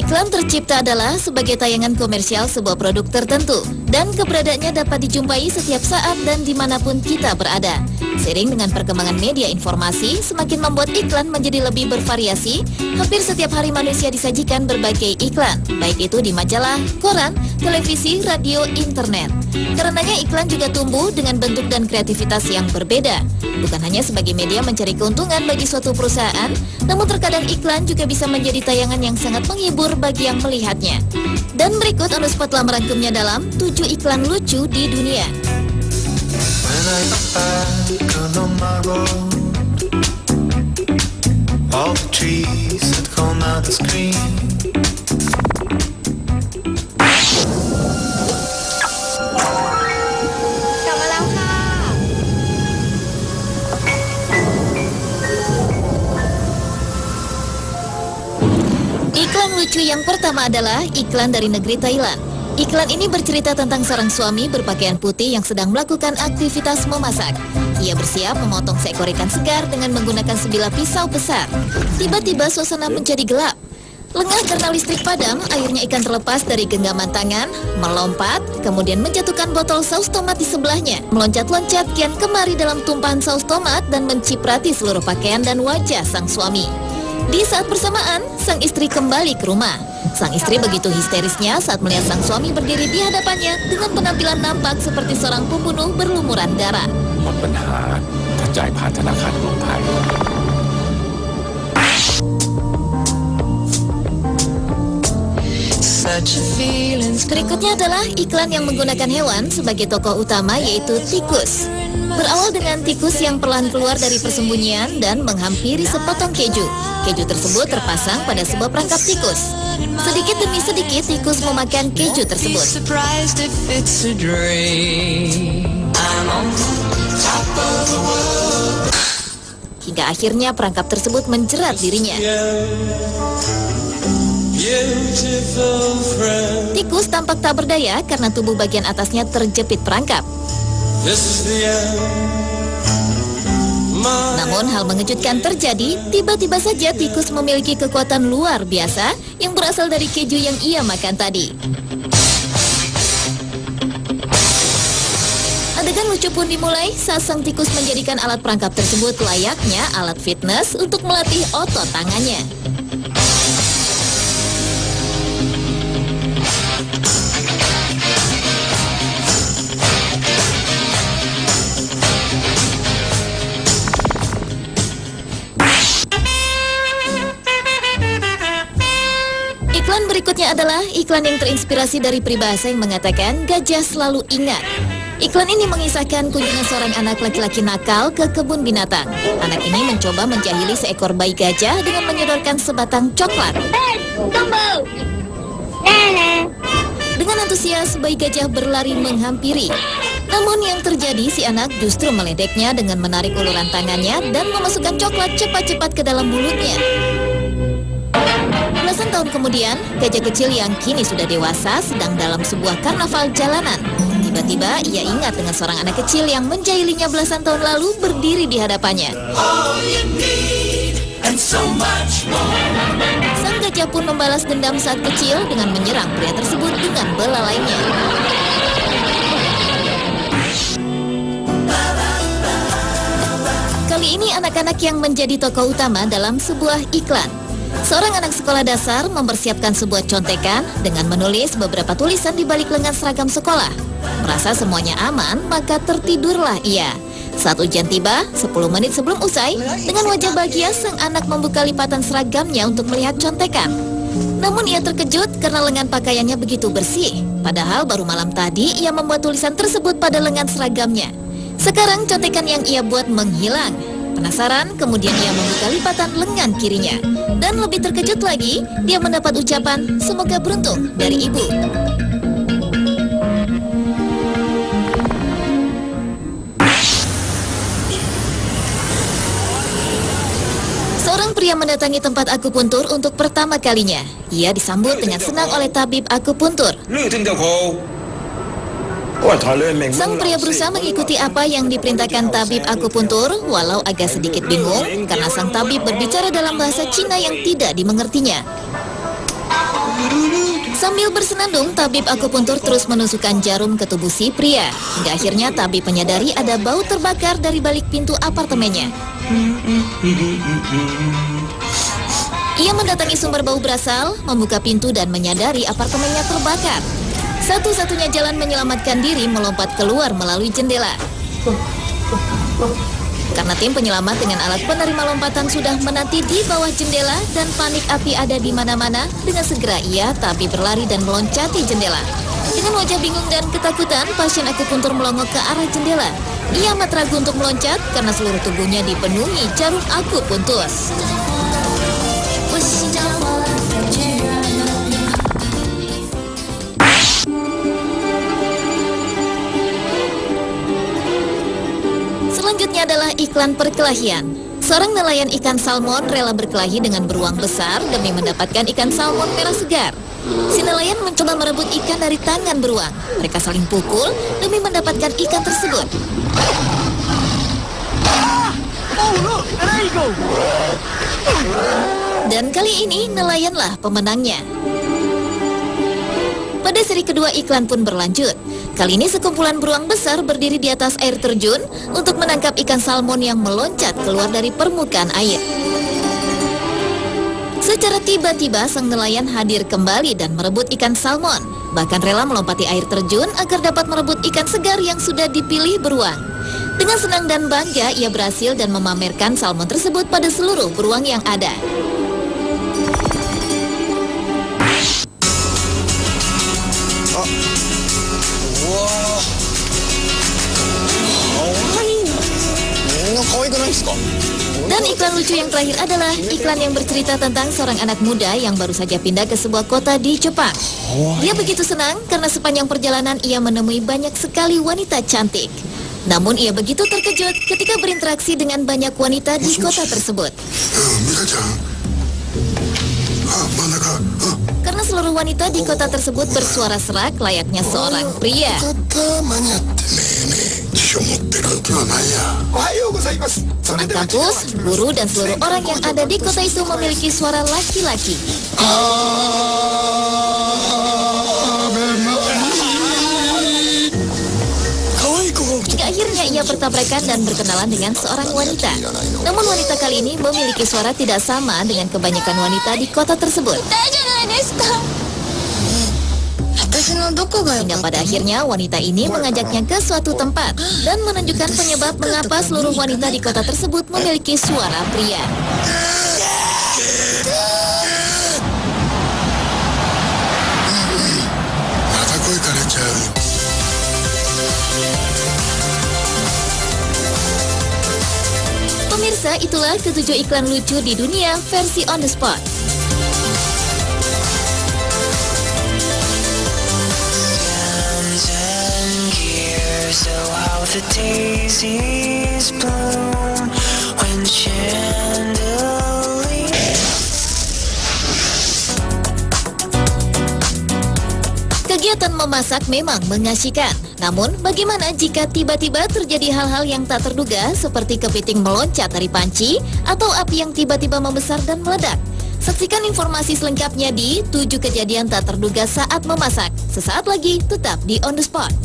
Iklan tercipta adalah sebagai tayangan komersial sebuah produk tertentu dan keberadaannya dapat dijumpai setiap saat dan dimanapun kita berada. Seiring dengan perkembangan media informasi, semakin membuat iklan menjadi lebih bervariasi. Hampir setiap hari manusia disajikan berbagai iklan, baik itu di majalah, koran, televisi, radio, internet. Karenanya iklan juga tumbuh dengan bentuk dan kreativitas yang berbeda. Bukan hanya sebagai media mencari keuntungan bagi suatu perusahaan, namun terkadang iklan juga bisa menjadi tayangan yang sangat menghibur bagi yang melihatnya. Dan berikut On The Spot telah merangkumnya dalam 7 iklan lucu di dunia. When I look back along my road, all the trees had gone out of green. Iklan lucu yang pertama adalah iklan dari negeri Thailand. Iklan ini bercerita tentang seorang suami berpakaian putih yang sedang melakukan aktivitas memasak. Ia bersiap memotong seekor ikan segar dengan menggunakan sebilah pisau besar. Tiba-tiba suasana menjadi gelap. Lengah karena listrik padam, akhirnya ikan terlepas dari genggaman tangan, melompat, kemudian menjatuhkan botol saus tomat di sebelahnya. Meloncat-loncat kian kemari dalam tumpahan saus tomat dan menciprati seluruh pakaian dan wajah sang suami. Di saat bersamaan, sang istri kembali ke rumah. Sang istri begitu histerisnya saat melihat sang suami berdiri di hadapannya dengan penampilan nampak seperti seorang pembunuh berlumuran darah. หมดปัญหาถ้าจ่ายผ่านธนาคารกรุงไทย Berikutnya adalah iklan yang menggunakan hewan sebagai tokoh utama, yaitu tikus. Berawal dengan tikus yang perlahan keluar dari persembunyian dan menghampiri sepotong keju. Keju tersebut terpasang pada sebuah perangkap tikus. Sedikit demi sedikit tikus memakan keju tersebut. Hingga akhirnya perangkap tersebut menjerat dirinya. Tikus tampak tak berdaya karena tubuh bagian atasnya terjepit perangkap. Namun hal mengejutkan terjadi, tiba-tiba saja tikus memiliki kekuatan luar biasa yang berasal dari keju yang ia makan tadi. Adegan lucu pun dimulai saat sang tikus menjadikan alat perangkap tersebut layaknya alat fitness untuk melatih otot tangannya. Iklan berikutnya adalah iklan yang terinspirasi dari peribahasa yang mengatakan gajah selalu ingat. Iklan ini mengisahkan kunjungan seorang anak laki-laki nakal ke kebun binatang. Anak ini mencoba menjahili seekor bayi gajah dengan menyodorkan sebatang coklat. Dengan antusias, bayi gajah berlari menghampiri. Namun yang terjadi, si anak justru meledeknya dengan menarik uluran tangannya dan memasukkan coklat cepat-cepat ke dalam mulutnya. Belasan tahun kemudian, gajah kecil yang kini sudah dewasa sedang dalam sebuah karnaval jalanan. Tiba-tiba ia ingat dengan seorang anak kecil yang menjahilinya belasan tahun lalu berdiri di hadapannya. Sang gajah pun membalas dendam saat kecil dengan menyerang pria tersebut dengan belalainya. Kali ini anak-anak yang menjadi tokoh utama dalam sebuah iklan. Seorang anak sekolah dasar mempersiapkan sebuah contekan dengan menulis beberapa tulisan di balik lengan seragam sekolah. Merasa semuanya aman, maka tertidurlah ia. Saat ujian tiba, 10 menit sebelum usai, dengan wajah bahagia sang anak membuka lipatan seragamnya untuk melihat contekan. Namun ia terkejut karena lengan pakaiannya begitu bersih. Padahal baru malam tadi ia membuat tulisan tersebut pada lengan seragamnya. Sekarang contekan yang ia buat menghilang. Penasaran, kemudian ia membuka lipatan lengan kirinya. Dan lebih terkejut lagi, dia mendapat ucapan "semoga beruntung" dari ibu. Seorang pria mendatangi tempat akupuntur untuk pertama kalinya. Ia disambut dengan senang oleh tabib akupuntur. Sang pria berusaha mengikuti apa yang diperintahkan tabib akupuntur, walau agak sedikit bingung karena sang tabib berbicara dalam bahasa Cina yang tidak dimengertinya. Sambil bersenandung, tabib akupuntur terus menusukkan jarum ke tubuh si pria. Hingga akhirnya tabib menyadari ada bau terbakar dari balik pintu apartemennya. Ia mendatangi sumber bau berasal, membuka pintu dan menyadari apartemennya terbakar. Satu-satunya jalan menyelamatkan diri melompat keluar melalui jendela. Karena tim penyelamat dengan alat penerima lompatan sudah menanti di bawah jendela dan panik api ada di mana-mana, dengan segera ia tapi berlari dan meloncati jendela. Dengan wajah bingung dan ketakutan, pasien akupuntur melongok ke arah jendela. Ia amat ragu untuk meloncat karena seluruh tubuhnya dipenuhi jarum akupuntur. Selanjutnya adalah iklan perkelahian. Seorang nelayan ikan salmon rela berkelahi dengan beruang besar demi mendapatkan ikan salmon merah segar. Si nelayan mencoba merebut ikan dari tangan beruang. Mereka saling pukul demi mendapatkan ikan tersebut. Dan kali ini nelayanlah pemenangnya. Pada seri kedua iklan pun berlanjut. Kali ini sekumpulan beruang besar berdiri di atas air terjun untuk menangkap ikan salmon yang meloncat keluar dari permukaan air. Secara tiba-tiba sang nelayan hadir kembali dan merebut ikan salmon. Bahkan rela melompati air terjun agar dapat merebut ikan segar yang sudah dipilih beruang. Dengan senang dan bangga ia berhasil dan memamerkan salmon tersebut pada seluruh beruang yang ada. Dan iklan lucu yang terakhir adalah iklan yang bercerita tentang seorang anak muda yang baru saja pindah ke sebuah kota di Jepang. Dia begitu senang karena sepanjang perjalanan ia menemui banyak sekali wanita cantik. Namun ia begitu terkejut ketika berinteraksi dengan banyak wanita di kota tersebut. Karena seluruh wanita di kota tersebut bersuara serak layaknya seorang pria. Anak kampus, guru, dan seluruh orang yang ada di kota itu memiliki suara laki-laki. Hingga akhirnya ia bertabrakan dan berkenalan dengan seorang wanita. Namun wanita kali ini memiliki suara tidak sama dengan kebanyakan wanita di kota tersebut. Hingga pada akhirnya wanita ini mengajaknya ke suatu tempat dan menunjukkan penyebab mengapa seluruh wanita di kota tersebut memiliki suara pria. Pemirsa, itulah ketujuh iklan lucu di dunia versi on the spot. The daisies bloom when Kegiatan memasak memang mengasyikan. Namun, bagaimana jika tiba-tiba terjadi hal-hal yang tak terduga seperti kepiting meloncat dari panci atau api yang tiba-tiba membesar dan meledak? Saksikan informasi selengkapnya di 7 kejadian tak terduga saat memasak. Sesaat lagi, tetap di On The Spot.